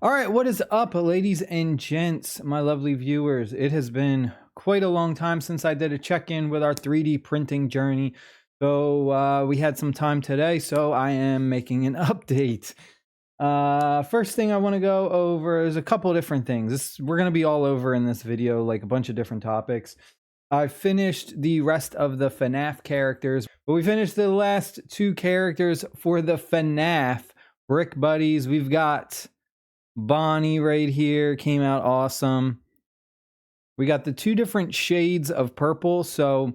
All right, what is up, ladies and gents, my lovely viewers? It has been quite a long time since I did a check-in with our 3D printing journey. So we had some time today, so I am making an update. First thing I want to go over is a couple different things. We're going to be all over in this video, like a bunch of different topics. I finished the rest of the FNAF characters, but we finished the last two characters for the FNAF Brick Buddies. We've got Bonnie right here, came out awesome. We got the two different shades of purple. So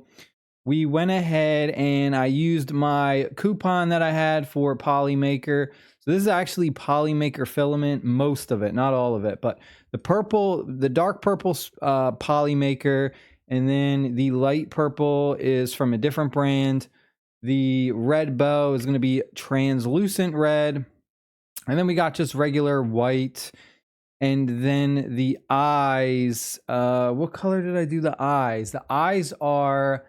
we went ahead and I used my coupon that I had for Polymaker. So this is actually Polymaker filament, most of it, not all of it, but the purple, the dark purple Polymaker, and then the light purple is from a different brand. The red bow is going to be translucent red. And then we got just regular white. And then the eyes, what color did I do the eyes? The eyes are,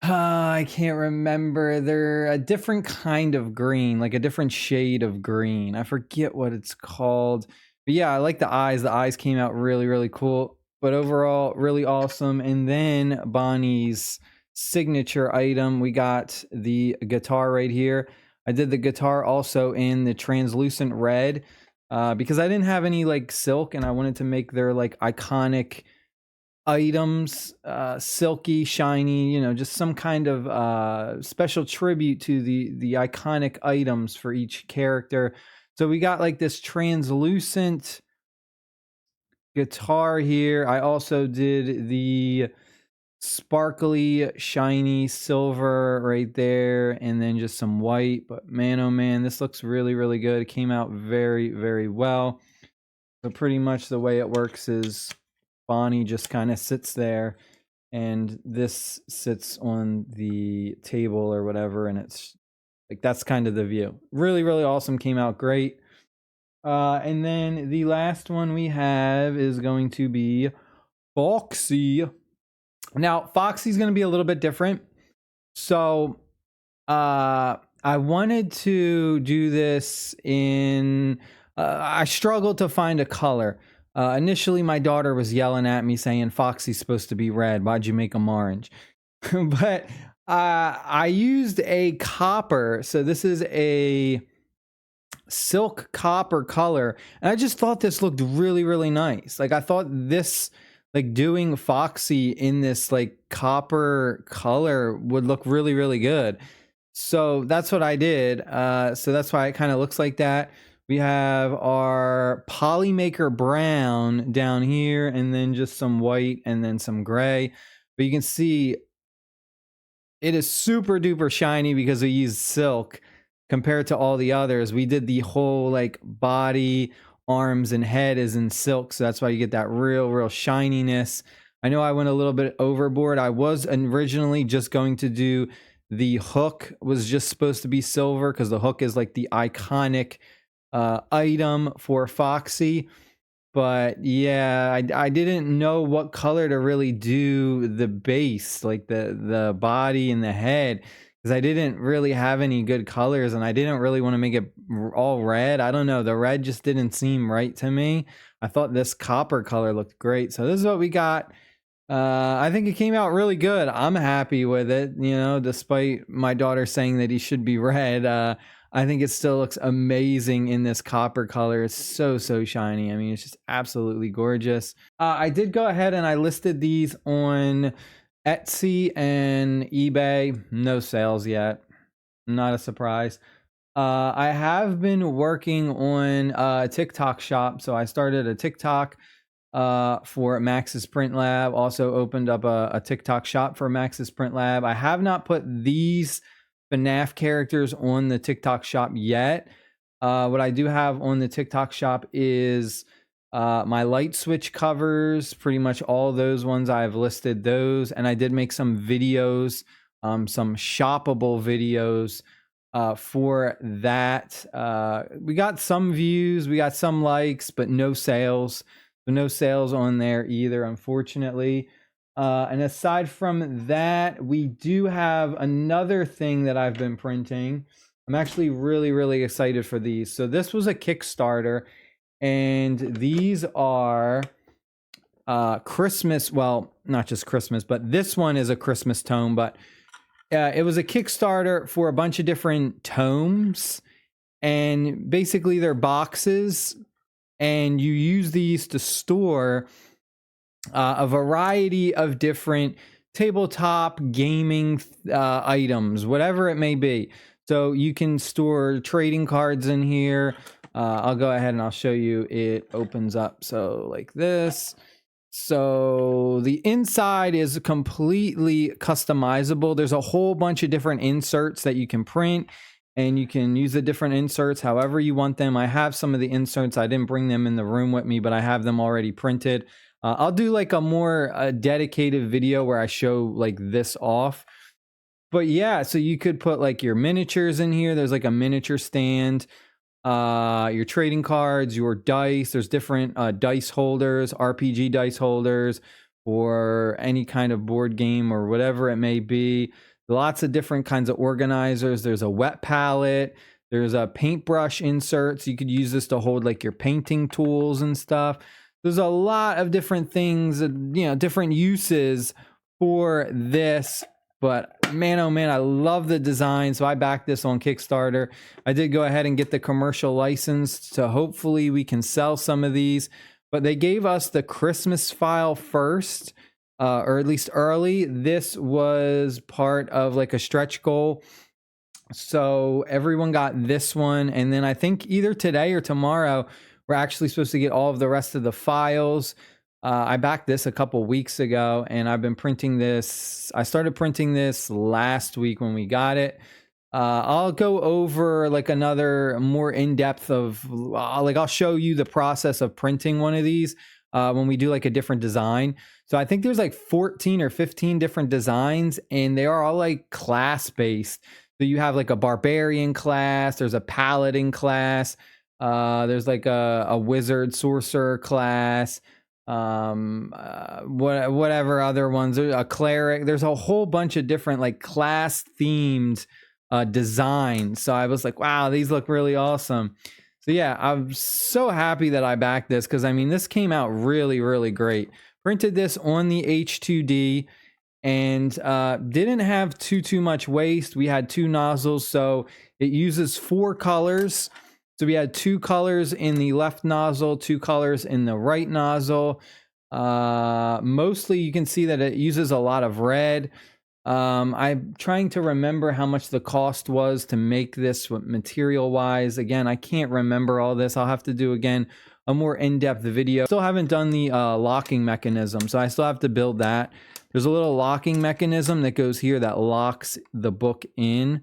I can't remember. They're a different kind of green, like a different shade of green. I forget what it's called. But yeah, I like the eyes. The eyes came out really, really cool. But overall, really awesome. And then Bonnie's signature item, we got the guitar right here. I did the guitar also in the translucent red because I didn't have any like silk and I wanted to make their like iconic items, silky, shiny, you know, just some kind of special tribute to the iconic items for each character. So we got like this translucent guitar here. I also did the sparkly, shiny silver right there, and then just some white. But man, oh man, this looks really, really good. It came out very, very well. So pretty much the way it works is Bonnie just kind of sits there and this sits on the table or whatever, and it's like that's kind of the view. Really, really awesome. Came out great. And then the last one we have is going to be Foxy. Now, Foxy's going to be a little bit different. So, I wanted to do this in. I struggled to find a color. Initially, my daughter was yelling at me saying, Foxy's supposed to be red. Why'd you make him orange? But I used a copper. So, this is a silk copper color. And I just thought this looked really, really nice. Like, I thought this like doing Foxy in this like copper color would look really, really good. So that's what I did. So that's why it kind of looks like that. We have our Polymaker brown down here and then just some white and then some gray. But you can see it is super duper shiny because we used silk compared to all the others. We did the whole like body, arms, and head is in silk, so that's why you get that real shininess. I know I went a little bit overboard. I was originally just going to do the hook was just supposed to be silver because the hook is like the iconic item for Foxy. But yeah, I didn't know what color to really do the base, like the body and the head, because I didn't really have any good colors and I didn't really want to make it all red. I don't know. The red just didn't seem right to me. I thought this copper color looked great. So this is what we got. I think it came out really good. I'm happy with it, you know, despite my daughter saying that he should be red. I think it still looks amazing in this copper color. It's so shiny. I mean, it's just absolutely gorgeous. I did go ahead and I listed these on Etsy and eBay. No sales yet. Not a surprise. I have been working on a TikTok shop. So I started a TikTok for Max's Print Lab. Also opened up a TikTok shop for Max's Print Lab. I have not put these FNAF characters on the TikTok shop yet. What I do have on the TikTok shop is my light switch covers. Pretty much all those ones I've listed those, and I did make some videos, some shoppable videos for that. We got some views, we got some likes, but no sales. So no sales on there either, unfortunately. And aside from that, we do have another thing that I've been printing. I'm actually really excited for these. So this was a Kickstarter And these are Christmas, well, not just Christmas, but this one is a Christmas tome, but it was a Kickstarter for a bunch of different tomes, and basically they're boxes, and you use these to store a variety of different tabletop gaming items, whatever it may be. So you can store trading cards in here. I'll go ahead and I'll show you. It opens up so like this. So the inside is completely customizable. There's a whole bunch of different inserts that you can print, and you can use the different inserts however you want them. I have some of the inserts. I didn't bring them in the room with me, but I have them already printed. I'll do like a more dedicated video where I show like this off. But yeah, so you could put like your miniatures in here. There's like a miniature stand, your trading cards, your dice. There's different dice holders, RPG dice holders, or any kind of board game or whatever it may be. Lots of different kinds of organizers. There's a wet palette. There's a paintbrush inserts. You could use this to hold like your painting tools and stuff. There's a lot of different things, different uses for this. But man, oh man, I love the design. So I backed this on Kickstarter. I did go ahead and get the commercial license, so hopefully we can sell some of these. But they gave us the Christmas file first, or at least early. This was part of like a stretch goal. So everyone got this one. And then I think either today or tomorrow, we're actually supposed to get all of the rest of the files. I backed this a couple weeks ago, and I've been printing this. I started printing this last week when we got it. I'll go over like another more in-depth of I'll show you the process of printing one of these when we do like a different design. So I think there's like 14 or 15 different designs, and they are all like class-based. So you have like a barbarian class, there's a paladin class, there's like a wizard sorcerer class, whatever other ones, a cleric. There's a whole bunch of different like class themed designs. So I was like, wow, these look really awesome. So yeah, I'm so happy that I backed this, because I mean, this came out really, really great. Printed this on the H2D, and didn't have too much waste. We had 2 nozzles, so it uses 4 colors. So we had 2 colors in the left nozzle, 2 colors in the right nozzle. Mostly you can see that it uses a lot of red. I'm trying to remember how much the cost was to make this material wise. Again, I can't remember all this. I'll have to do again a more in-depth video. Still haven't done the locking mechanism, so I still have to build that. There's a little locking mechanism that goes here that locks the book in.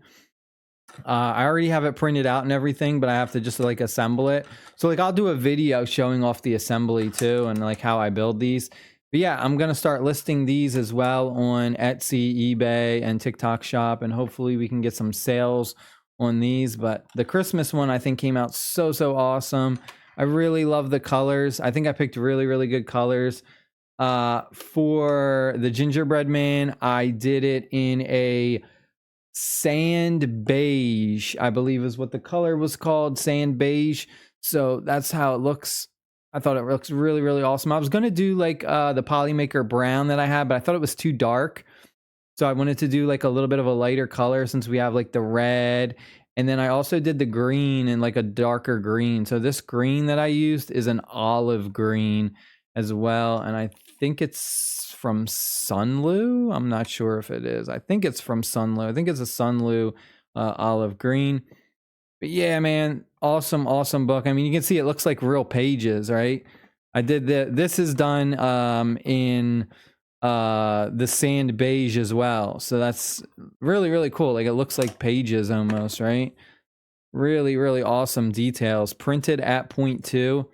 I already have it printed out and everything, but I have to just like assemble it. So like I'll do a video showing off the assembly too, and like how I build these. But yeah, I'm going to start listing these as well on Etsy, eBay, and TikTok Shop, and hopefully we can get some sales on these. But the Christmas one I think came out so awesome. I really love the colors. I think I picked really good colors. For the gingerbread man, I did it in a sand beige, I believe is what the color was called, sand beige. So that's how it looks. I thought it looks really awesome. I was going to do like the Polymaker brown that I had, but I thought it was too dark. So I wanted to do like a little bit of a lighter color, since we have like the red. And then I also did the green and like a darker green. So this green that I used is an olive green as well. And I think it's from Sunlu. I'm not sure if it is. I think it's from Sunlu. I think it's a Sunlu olive green. But yeah, man, awesome book. I mean, you can see it looks like real pages, right? I did this is done in the sand beige as well. So that's really cool. Like it looks like pages almost, right? Really awesome details. Printed at 0.2.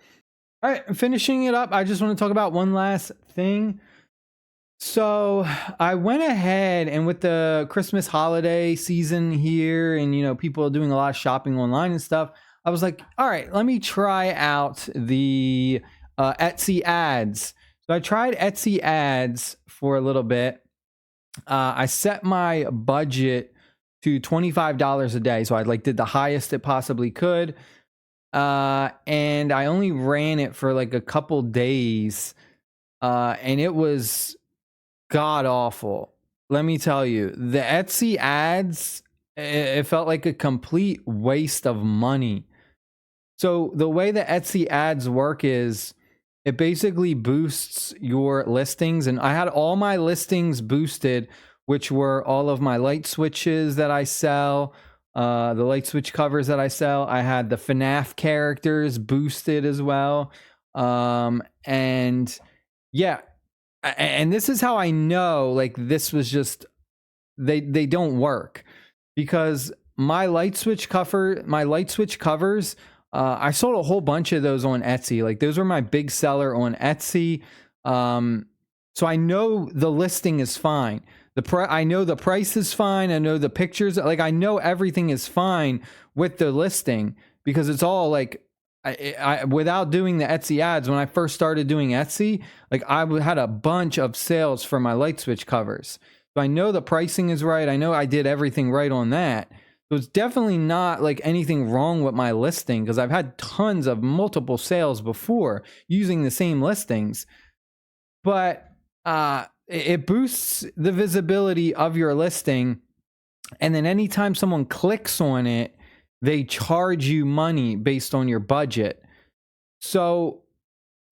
All right, finishing it up, I just want to talk about one last thing. So I went ahead, and with the Christmas holiday season here, and people are doing a lot of shopping online and stuff, I was like, all right, let me try out the Etsy ads. So I tried Etsy ads for a little bit. I set my budget to $25 a day. So I did the highest it possibly could. And I only ran it for like a couple days, and it was god awful. Let me tell you, the Etsy ads, it felt like a complete waste of money. So the way the Etsy ads work is it basically boosts your listings. And I had all my listings boosted, which were all of my light switches that I sell, the light switch covers that I sell. I had the FNAF characters boosted as well. And yeah, and this is how I know like this was just they don't work, because my light switch covers, I sold a whole bunch of those on Etsy. Like those were my big seller on Etsy. So I know the listing is fine. I know the price is fine. I know the pictures. Like I know everything is fine with the listing, because it's all like I without doing the Etsy ads. When I first started doing Etsy, like I had a bunch of sales for my light switch covers. So I know the pricing is right. I know I did everything right on that. So it's definitely not like anything wrong with my listing, because I've had tons of multiple sales before using the same listings. But it boosts the visibility of your listing. And then anytime someone clicks on it, they charge you money based on your budget. So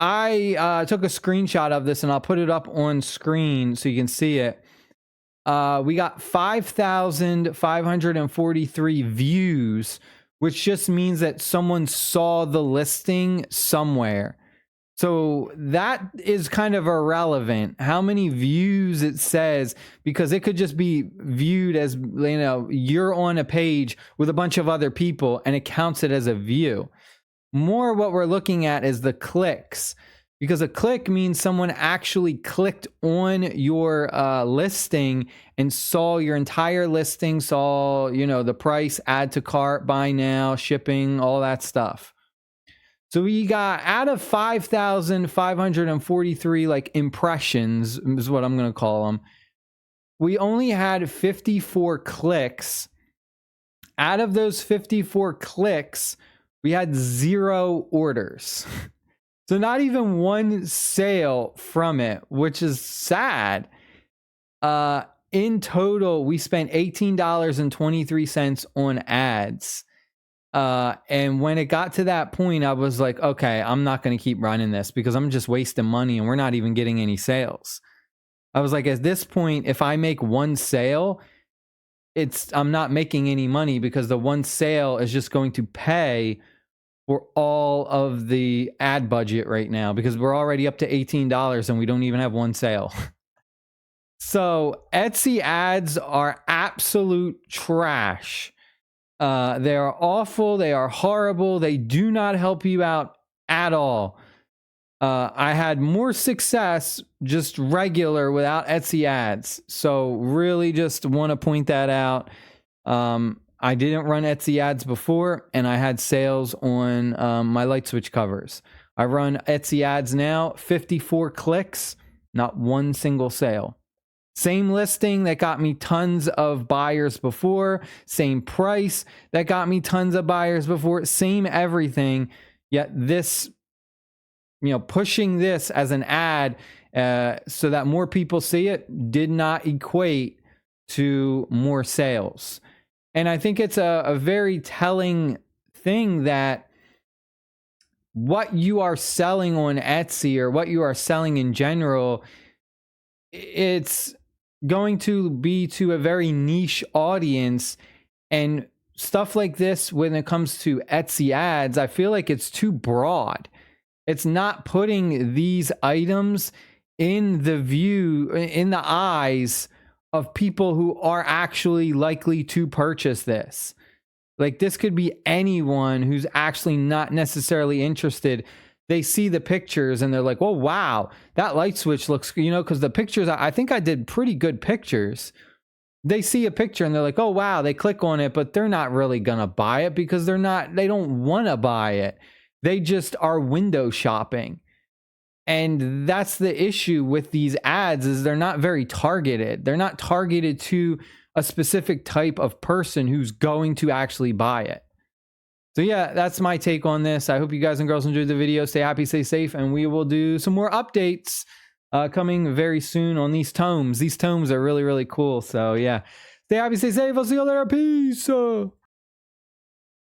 I took a screenshot of this and I'll put it up on screen so you can see it. We got 5,543 views, which just means that someone saw the listing somewhere. So that is kind of irrelevant how many views it says, because it could just be viewed as, you know, you're on a page with a bunch of other people and it counts it as a view. More what we're looking at is the clicks, because a click means someone actually clicked on your listing and saw your entire listing, saw, you know, the price, add to cart, buy now, shipping, all that stuff. So we got, out of 5,543 like impressions is what I'm going to call them, we only had 54 clicks. Out of those 54 clicks, we had 0 orders. So not even one sale from it, which is sad. In total, we spent $18.23 on ads. And when it got to that point, I was like, okay, I'm not going to keep running this because I'm just wasting money and we're not even getting any sales. I was like, at this point, if I make one sale, I'm not making any money, because the one sale is just going to pay for all of the ad budget right now, because we're already up to $18 and we don't even have one sale. So Etsy ads are absolute trash. They are awful. They are horrible. They do not help you out at all. I had more success just regular without Etsy ads. So really just want to point that out. I didn't run Etsy ads before, and I had sales on my light switch covers. I run Etsy ads now, 54 clicks, not one single sale. Same listing that got me tons of buyers before, same price that got me tons of buyers before, same everything. Yet this, you know, pushing this as an ad so that more people see it did not equate to more sales. And I think it's a very telling thing that what you are selling on Etsy, or what you are selling in general, it's going to be to a very niche audience. And stuff like this, when it comes to Etsy ads, I feel like it's too broad. It's not putting these items in the eyes of people who are actually likely to purchase this. Like, this could be anyone who's actually not necessarily interested. They see the pictures and they're like, "Oh, wow, that light switch looks," you know, because the pictures, I think I did pretty good pictures. They see a picture and they're like, "Oh, wow," they click on it, but they're not really going to buy it because they don't want to buy it. They just are window shopping. And that's the issue with these ads, is they're not very targeted. They're not targeted to a specific type of person who's going to actually buy it. So yeah, that's my take on this. I hope you guys and girls enjoyed the video. Stay happy, stay safe, and we will do some more updates coming very soon on these tomes. These tomes are really, really cool. So yeah, stay happy, stay safe. I'll see you later. Peace.